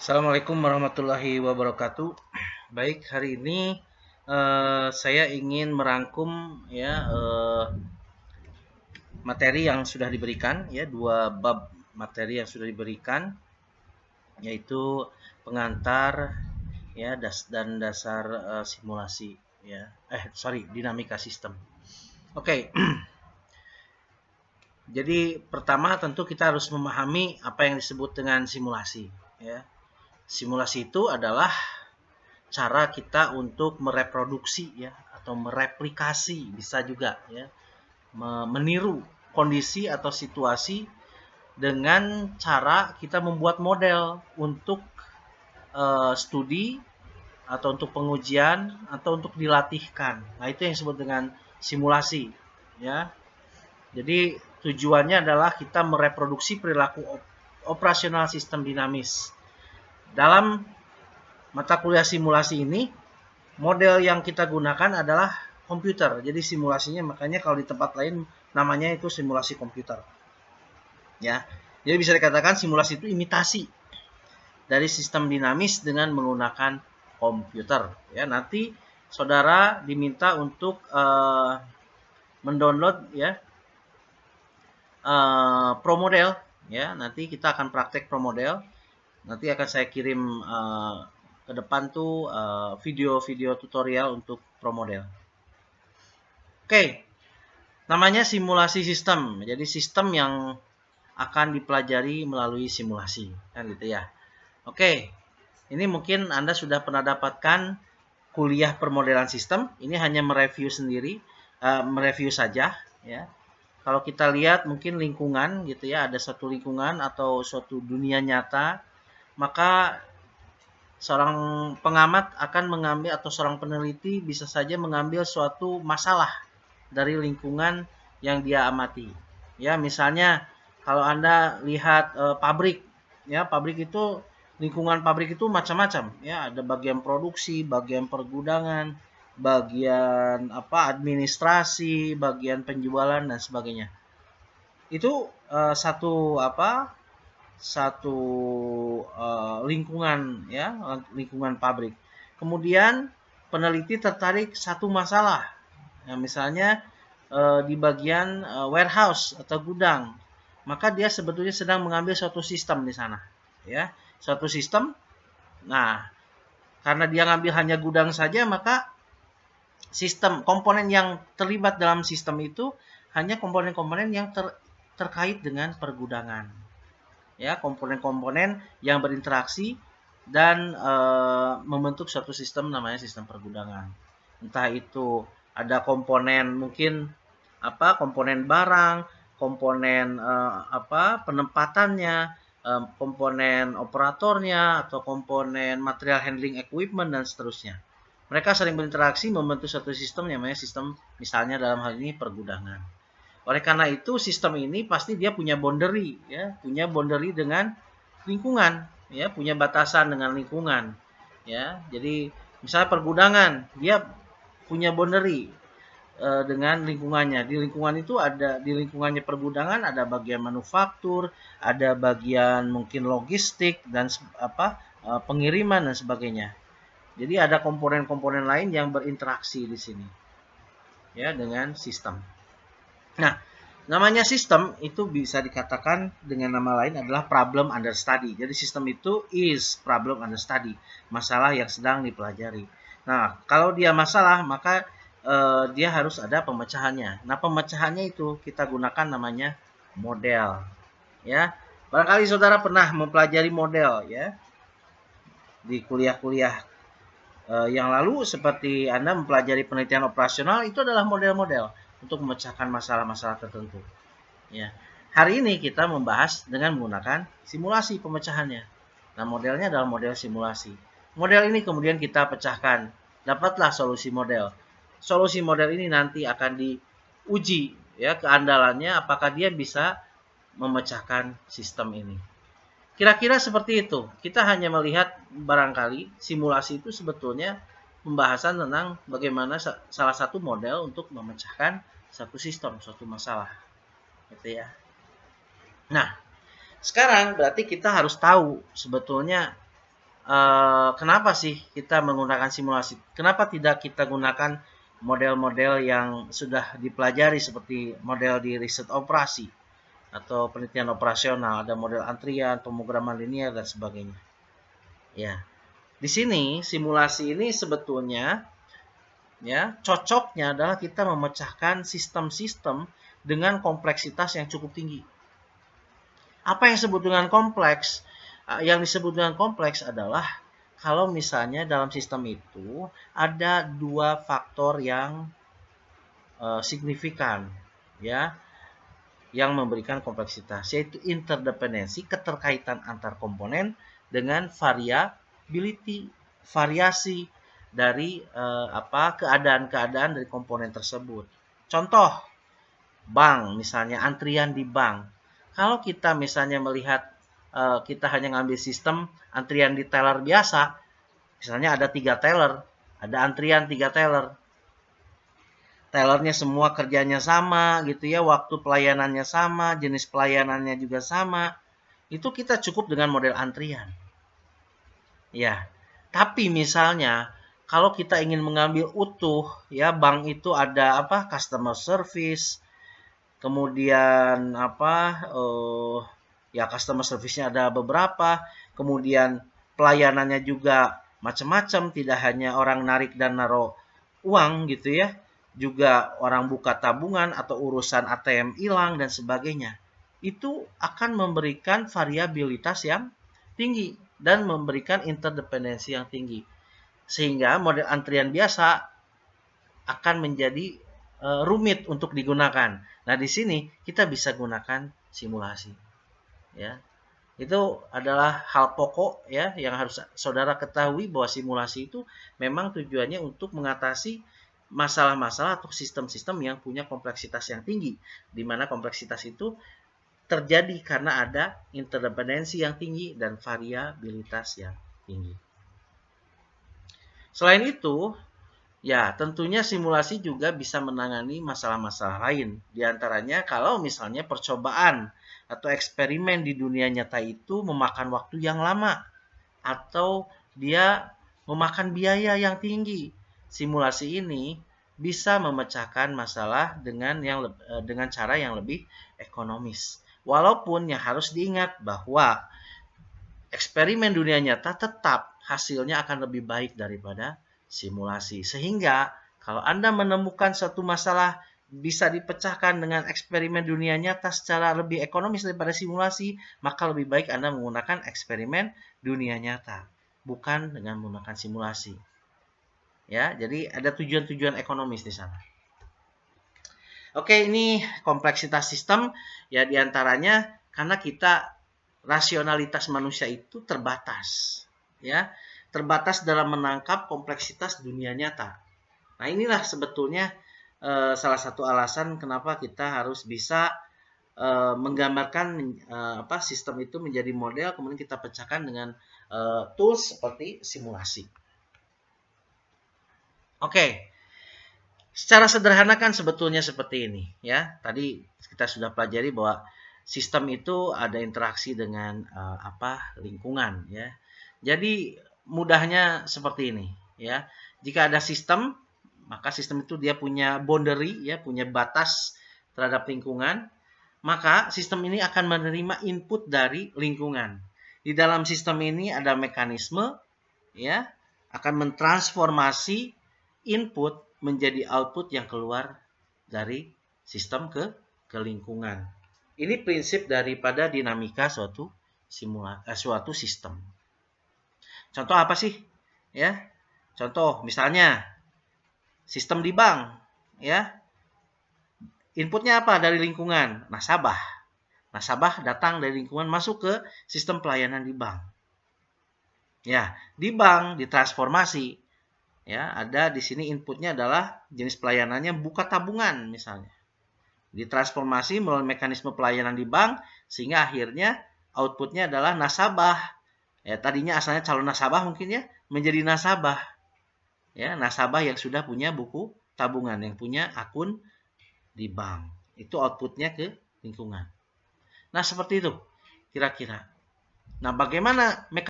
Assalamualaikum warahmatullahi wabarakatuh. Baik, hari ini saya ingin merangkum ya materi yang sudah diberikan ya, dua bab materi yang sudah diberikan, yaitu pengantar ya dan dasar simulasi ya. Dinamika sistem. Oke. Jadi pertama tentu kita harus memahami apa yang disebut dengan simulasi ya. Simulasi itu adalah cara kita untuk mereproduksi ya atau mereplikasi, bisa juga ya, meniru kondisi atau situasi dengan cara kita membuat model untuk studi atau untuk pengujian atau untuk dilatihkan. Nah, itu yang disebut dengan simulasi ya. Jadi tujuannya adalah kita mereproduksi perilaku operasional sistem dinamis. Dalam mata kuliah simulasi ini, model yang kita gunakan adalah komputer. Jadi simulasinya, makanya kalau di tempat lain namanya itu simulasi komputer. Ya. Jadi bisa dikatakan simulasi itu imitasi dari sistem dinamis dengan menggunakan komputer. Ya, nanti saudara diminta untuk mendownload ya ProModel ya. Nanti kita akan praktek ProModel. Nanti akan saya kirim ke depan tuh video-video tutorial untuk ProModel. Oke, namanya simulasi sistem. Jadi sistem yang akan dipelajari melalui simulasi, kan gitu ya. Oke, ini mungkin Anda sudah pernah dapatkan kuliah permodelan sistem. Ini hanya mereview sendiri, mereview saja ya. Kalau kita lihat mungkin lingkungan gitu ya, ada satu lingkungan atau suatu dunia nyata, maka seorang pengamat akan mengambil atau seorang peneliti bisa saja mengambil suatu masalah dari lingkungan yang dia amati. Ya, misalnya kalau Anda lihat pabrik, ya pabrik itu lingkungan pabrik itu macam-macam. Ya, ada bagian produksi, bagian pergudangan, bagian administrasi, bagian penjualan dan sebagainya. Itu satu lingkungan ya, lingkungan pabrik. Kemudian peneliti tertarik satu masalah. Nah, misalnya di bagian warehouse atau gudang, maka dia sebetulnya sedang mengambil suatu sistem di sana, ya, suatu sistem. Nah, karena dia ngambil hanya gudang saja, maka sistem komponen yang terlibat dalam sistem itu hanya komponen-komponen yang terkait dengan pergudangan. Ya, komponen-komponen yang berinteraksi dan membentuk suatu sistem namanya sistem pergudangan. Entah itu ada komponen mungkin komponen barang, komponen penempatannya, komponen operatornya atau komponen material handling equipment dan seterusnya. Mereka sering berinteraksi membentuk suatu sistem yang namanya sistem, misalnya dalam hal ini pergudangan. Oleh karena itu sistem ini pasti dia punya boundary ya, punya boundary dengan lingkungan ya, punya batasan dengan lingkungan ya. Jadi misalnya pergudangan, dia punya boundary dengan lingkungannya. Di lingkungan itu ada, di lingkungannya pergudangan ada bagian manufaktur, ada bagian mungkin logistik dan pengiriman dan sebagainya. Jadi ada komponen-komponen lain yang berinteraksi di sini ya dengan sistem. Nah, namanya sistem itu bisa dikatakan dengan nama lain adalah problem under study. Jadi sistem itu is problem under study, masalah yang sedang dipelajari. Nah, kalau dia masalah, maka dia harus ada pemecahannya. Nah, pemecahannya itu kita gunakan namanya model. Ya, barangkali saudara pernah mempelajari model ya di kuliah-kuliah yang lalu, seperti Anda mempelajari penelitian operasional, itu adalah model-model untuk memecahkan masalah-masalah tertentu. Ya. Hari ini kita membahas dengan menggunakan simulasi pemecahannya. Nah, modelnya adalah model simulasi. Model ini kemudian kita pecahkan, dapatlah solusi model. Solusi model ini nanti akan diuji ya keandalannya, apakah dia bisa memecahkan sistem ini. Kira-kira seperti itu. Kita hanya melihat barangkali simulasi itu sebetulnya pembahasan tentang bagaimana salah satu model untuk memecahkan satu sistem, suatu masalah. Gitu ya. Nah, sekarang berarti kita harus tahu sebetulnya kenapa sih kita menggunakan simulasi? Kenapa tidak kita gunakan model-model yang sudah dipelajari seperti model di riset operasi atau penelitian operasional, ada model antrian, pemrograman linear dan sebagainya. Ya, di sini simulasi ini sebetulnya ya cocoknya adalah kita memecahkan sistem-sistem dengan kompleksitas yang cukup tinggi. Apa yang disebut dengan kompleks? Yang disebut dengan kompleks adalah kalau misalnya dalam sistem itu ada dua faktor yang signifikan, ya, yang memberikan kompleksitas, yaitu interdependensi, keterkaitan antar komponen, dengan variability, variasi dari keadaan-keadaan dari komponen tersebut. Contoh, bank, misalnya antrian di bank. Kalau kita misalnya melihat kita hanya ngambil sistem antrian di teller biasa, misalnya ada 3 teller, ada antrian 3 teller. Tellernya semua kerjanya sama gitu ya, waktu pelayanannya sama, jenis pelayanannya juga sama. Itu kita cukup dengan model antrian. Ya. Tapi misalnya kalau kita ingin mengambil utuh ya, bank itu ada customer service, kemudian ya customer service-nya ada beberapa, kemudian pelayanannya juga macam-macam, tidak hanya orang narik dan naruh uang gitu ya, juga orang buka tabungan atau urusan ATM hilang dan sebagainya. Itu akan memberikan variabilitas yang tinggi dan memberikan interdependensi yang tinggi. Sehingga model antrian biasa akan menjadi rumit untuk digunakan. Nah, di sini kita bisa gunakan simulasi. Ya. Itu adalah hal pokok ya yang harus saudara ketahui, bahwa simulasi itu memang tujuannya untuk mengatasi masalah-masalah atau sistem-sistem yang punya kompleksitas yang tinggi, di mana kompleksitas itu terjadi karena ada interdependensi yang tinggi dan variabilitas yang tinggi. Selain itu, ya tentunya simulasi juga bisa menangani masalah-masalah lain. Di antaranya kalau misalnya percobaan atau eksperimen di dunia nyata itu memakan waktu yang lama, atau dia memakan biaya yang tinggi. Simulasi ini bisa memecahkan masalah dengan cara yang lebih ekonomis. Walaupun yang harus diingat bahwa eksperimen dunia nyata tetap hasilnya akan lebih baik daripada simulasi. Sehingga kalau Anda menemukan satu masalah bisa dipecahkan dengan eksperimen dunia nyata secara lebih ekonomis daripada simulasi, maka lebih baik Anda menggunakan eksperimen dunia nyata, bukan dengan menggunakan simulasi. Ya, jadi ada tujuan-tujuan ekonomis di sana. Oke, ini kompleksitas sistem ya, diantaranya karena kita rasionalitas manusia itu terbatas, ya, terbatas dalam menangkap kompleksitas dunia nyata. Nah, inilah sebetulnya salah satu alasan kenapa kita harus bisa menggambarkan sistem itu menjadi model, kemudian kita pecahkan dengan tools seperti simulasi. Oke. Secara sederhana kan sebetulnya seperti ini ya. Tadi kita sudah pelajari bahwa sistem itu ada interaksi dengan lingkungan ya. Jadi mudahnya seperti ini ya. Jika ada sistem, maka sistem itu dia punya boundary ya, punya batas terhadap lingkungan, maka sistem ini akan menerima input dari lingkungan. Di dalam sistem ini ada mekanisme ya, akan mentransformasi input menjadi output yang keluar dari sistem ke lingkungan. Ini prinsip daripada dinamika suatu sistem. Contoh apa sih? Ya. Contoh misalnya sistem di bank, ya. Inputnya apa dari lingkungan? Nasabah. Nasabah datang dari lingkungan masuk ke sistem pelayanan di bank. Ya, di bank ditransformasi. Ya, ada di sini inputnya adalah jenis pelayanannya buka tabungan misalnya. Ditransformasi melalui mekanisme pelayanan di bank sehingga akhirnya outputnya adalah nasabah. Ya, tadinya asalnya calon nasabah mungkin ya, menjadi nasabah. Ya, nasabah yang sudah punya buku tabungan, yang punya akun di bank. Itu outputnya ke lingkungan. Nah, seperti itu kira-kira. Nah, bagaimana